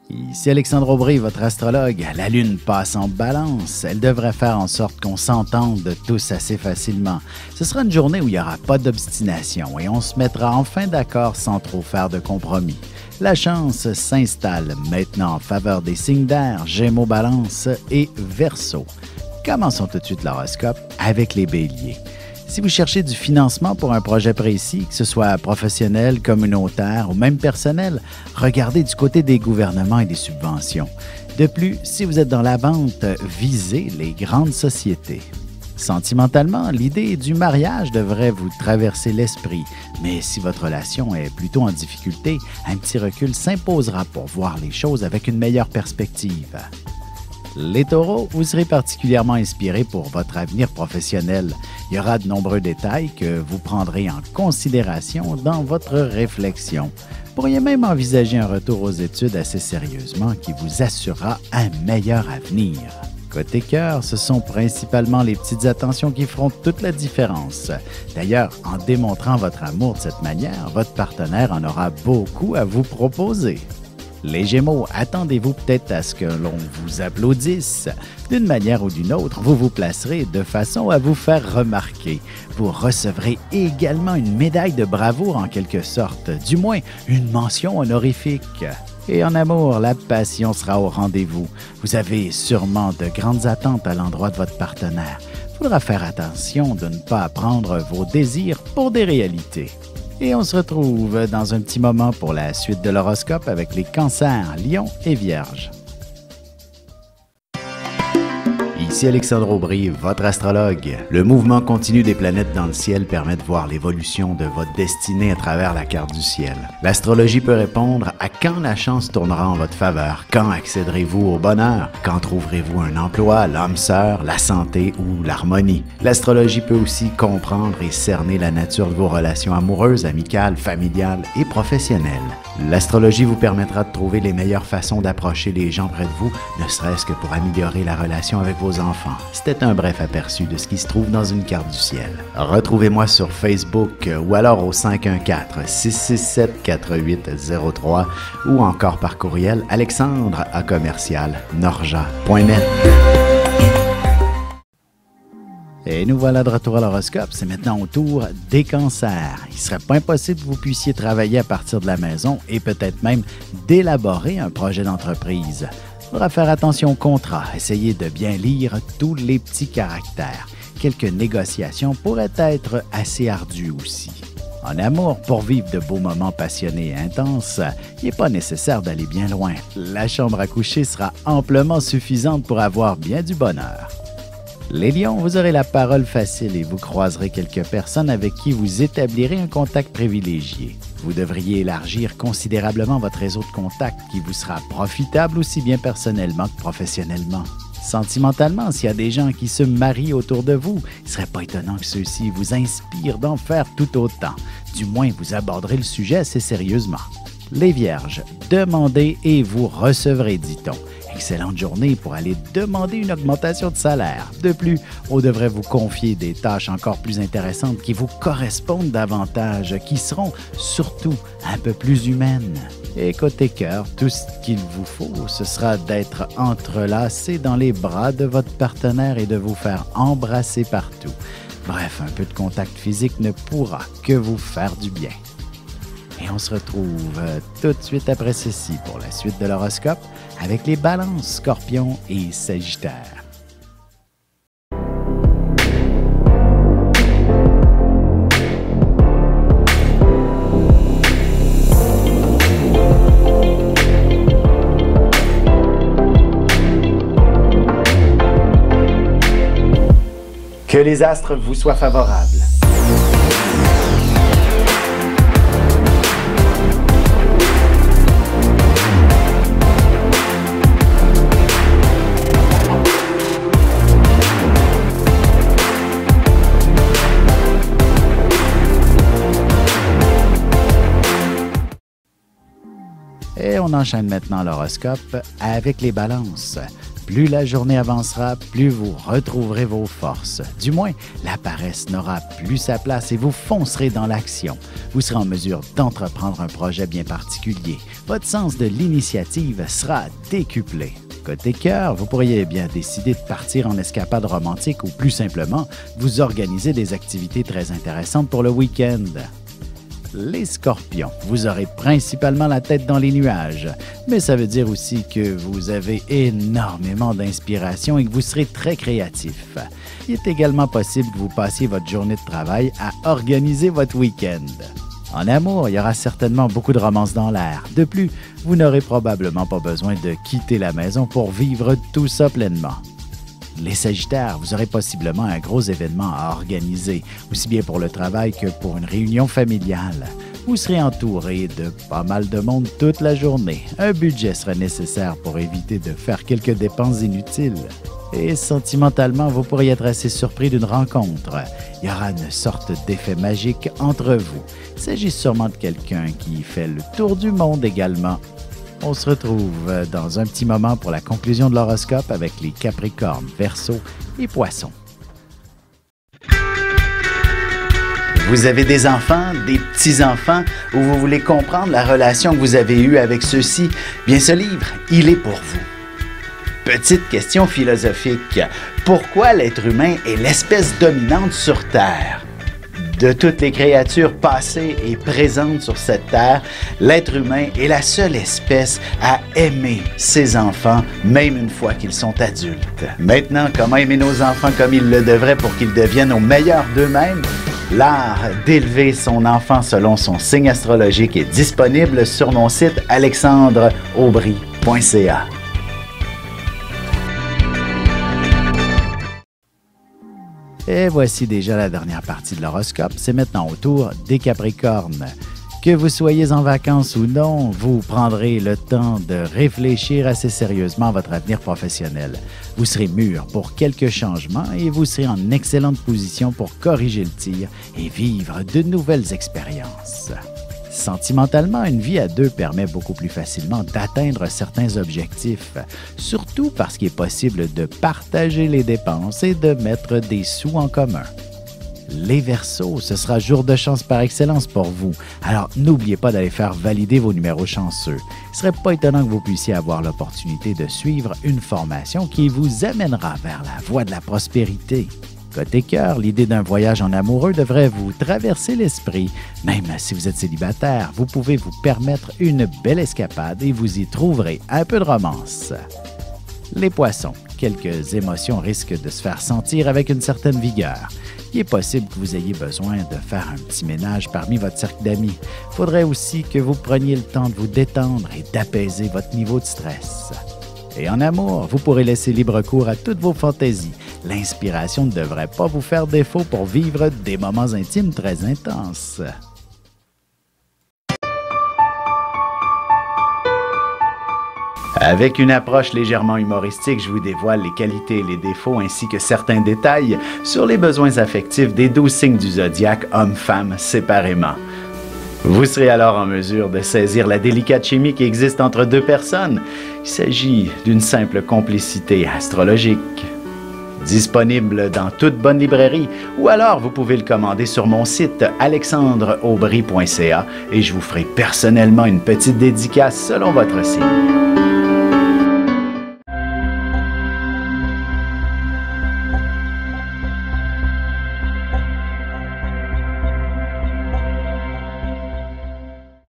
Ici Alexandre Aubry, votre astrologue. La Lune passe en balance. Elle devrait faire en sorte qu'on s'entende tous assez facilement. Ce sera une journée où il n'y aura pas d'obstination et on se mettra enfin d'accord sans trop faire de compromis. La chance s'installe maintenant en faveur des signes d'air, Gémeaux, Balance et Verseau. Commençons tout de suite l'horoscope avec les Béliers. Si vous cherchez du financement pour un projet précis, que ce soit professionnel, communautaire ou même personnel, regardez du côté des gouvernements et des subventions. De plus, si vous êtes dans la vente, visez les grandes sociétés. Sentimentalement, l'idée du mariage devrait vous traverser l'esprit, mais si votre relation est plutôt en difficulté, un petit recul s'imposera pour voir les choses avec une meilleure perspective. Les taureaux, vous serez particulièrement inspirés pour votre avenir professionnel. Il y aura de nombreux détails que vous prendrez en considération dans votre réflexion. Vous pourriez même envisager un retour aux études assez sérieusement qui vous assurera un meilleur avenir. Côté cœur, ce sont principalement les petites attentions qui feront toute la différence. D'ailleurs, en démontrant votre amour de cette manière, votre partenaire en aura beaucoup à vous proposer. Les Gémeaux, attendez-vous peut-être à ce que l'on vous applaudisse. D'une manière ou d'une autre, vous vous placerez de façon à vous faire remarquer. Vous recevrez également une médaille de bravoure en quelque sorte, du moins une mention honorifique. Et en amour, la passion sera au rendez-vous. Vous avez sûrement de grandes attentes à l'endroit de votre partenaire. Il faudra faire attention de ne pas prendre vos désirs pour des réalités. Et on se retrouve dans un petit moment pour la suite de l'horoscope avec les cancers, lions et vierges. Ici Alexandre Aubry, votre astrologue. Le mouvement continu des planètes dans le ciel permet de voir l'évolution de votre destinée à travers la carte du ciel. L'astrologie peut répondre à quand la chance tournera en votre faveur, quand accéderez-vous au bonheur, quand trouverez-vous un emploi, l'âme sœur, la santé ou l'harmonie. L'astrologie peut aussi comprendre et cerner la nature de vos relations amoureuses, amicales, familiales et professionnelles. L'astrologie vous permettra de trouver les meilleures façons d'approcher les gens près de vous, ne serait-ce que pour améliorer la relation avec vos enfants. C'était un bref aperçu de ce qui se trouve dans une carte du ciel. Retrouvez-moi sur Facebook ou alors au 514-667-4803 ou encore par courriel alexandre@norja.net. Et nous voilà de retour à l'horoscope. C'est maintenant au tour des cancers. Il ne serait pas impossible que vous puissiez travailler à partir de la maison et peut-être même d'élaborer un projet d'entreprise. Il faudra faire attention au contrat, essayez de bien lire tous les petits caractères. Quelques négociations pourraient être assez ardues aussi. En amour, pour vivre de beaux moments passionnés et intenses, il n'est pas nécessaire d'aller bien loin. La chambre à coucher sera amplement suffisante pour avoir bien du bonheur. Les lions, vous aurez la parole facile et vous croiserez quelques personnes avec qui vous établirez un contact privilégié. Vous devriez élargir considérablement votre réseau de contacts qui vous sera profitable aussi bien personnellement que professionnellement. Sentimentalement, s'il y a des gens qui se marient autour de vous, il ne serait pas étonnant que ceux-ci vous inspirent d'en faire tout autant. Du moins, vous aborderez le sujet assez sérieusement. Les Vierges, demandez et vous recevrez, dit-on. Excellente journée pour aller demander une augmentation de salaire. De plus, on devrait vous confier des tâches encore plus intéressantes qui vous correspondent davantage, qui seront surtout un peu plus humaines. Et côté cœur, tout ce qu'il vous faut, ce sera d'être entrelacé dans les bras de votre partenaire et de vous faire embrasser partout. Bref, un peu de contact physique ne pourra que vous faire du bien. Et on se retrouve tout de suite après ceci pour la suite de l'horoscope avec les balances, scorpions et sagittaires. Que les astres vous soient favorables. Et on enchaîne maintenant l'horoscope avec les balances. Plus la journée avancera, plus vous retrouverez vos forces. Du moins, la paresse n'aura plus sa place et vous foncerez dans l'action. Vous serez en mesure d'entreprendre un projet bien particulier. Votre sens de l'initiative sera décuplé. Côté cœur, vous pourriez bien décider de partir en escapade romantique ou plus simplement, vous organiser des activités très intéressantes pour le week-end. Les scorpions, vous aurez principalement la tête dans les nuages, mais ça veut dire aussi que vous avez énormément d'inspiration et que vous serez très créatif. Il est également possible que vous passiez votre journée de travail à organiser votre week-end. En amour, il y aura certainement beaucoup de romances dans l'air. De plus, vous n'aurez probablement pas besoin de quitter la maison pour vivre tout ça pleinement. Les Sagittaires, vous aurez possiblement un gros événement à organiser, aussi bien pour le travail que pour une réunion familiale. Vous serez entouré de pas mal de monde toute la journée. Un budget sera nécessaire pour éviter de faire quelques dépenses inutiles. Et sentimentalement, vous pourriez être assez surpris d'une rencontre. Il y aura une sorte d'effet magique entre vous. Il s'agit sûrement de quelqu'un qui fait le tour du monde également. On se retrouve dans un petit moment pour la conclusion de l'horoscope avec les Capricornes, Verseaux et Poissons. Vous avez des enfants, des petits-enfants, ou vous voulez comprendre la relation que vous avez eue avec ceux-ci? Bien, ce livre, il est pour vous. Petite question philosophique. Pourquoi l'être humain est l'espèce dominante sur Terre? De toutes les créatures passées et présentes sur cette terre, l'être humain est la seule espèce à aimer ses enfants, même une fois qu'ils sont adultes. Maintenant, comment aimer nos enfants comme ils le devraient pour qu'ils deviennent au meilleur d'eux-mêmes? L'art d'élever son enfant selon son signe astrologique est disponible sur mon site alexandreaubry.ca. Et voici déjà la dernière partie de l'horoscope. C'est maintenant au tour des Capricornes. Que vous soyez en vacances ou non, vous prendrez le temps de réfléchir assez sérieusement à votre avenir professionnel. Vous serez mûr pour quelques changements et vous serez en excellente position pour corriger le tir et vivre de nouvelles expériences. Sentimentalement, une vie à deux permet beaucoup plus facilement d'atteindre certains objectifs, surtout parce qu'il est possible de partager les dépenses et de mettre des sous en commun. Les Verseaux, ce sera jour de chance par excellence pour vous, alors n'oubliez pas d'aller faire valider vos numéros chanceux. Il ne serait pas étonnant que vous puissiez avoir l'opportunité de suivre une formation qui vous amènera vers la voie de la prospérité. Côté cœur, l'idée d'un voyage en amoureux devrait vous traverser l'esprit. Même si vous êtes célibataire, vous pouvez vous permettre une belle escapade et vous y trouverez un peu de romance. Les Poissons, quelques émotions risquent de se faire sentir avec une certaine vigueur. Il est possible que vous ayez besoin de faire un petit ménage parmi votre cercle d'amis. Il faudrait aussi que vous preniez le temps de vous détendre et d'apaiser votre niveau de stress. Et en amour, vous pourrez laisser libre cours à toutes vos fantaisies. L'inspiration ne devrait pas vous faire défaut pour vivre des moments intimes très intenses. Avec une approche légèrement humoristique, je vous dévoile les qualités et les défauts ainsi que certains détails sur les besoins affectifs des 12 signes du zodiaque, hommes-femmes séparément. Vous serez alors en mesure de saisir la délicate chimie qui existe entre deux personnes. Il s'agit d'une simple complicité astrologique. Disponible dans toute bonne librairie ou alors vous pouvez le commander sur mon site alexandreaubry.ca et je vous ferai personnellement une petite dédicace selon votre signe.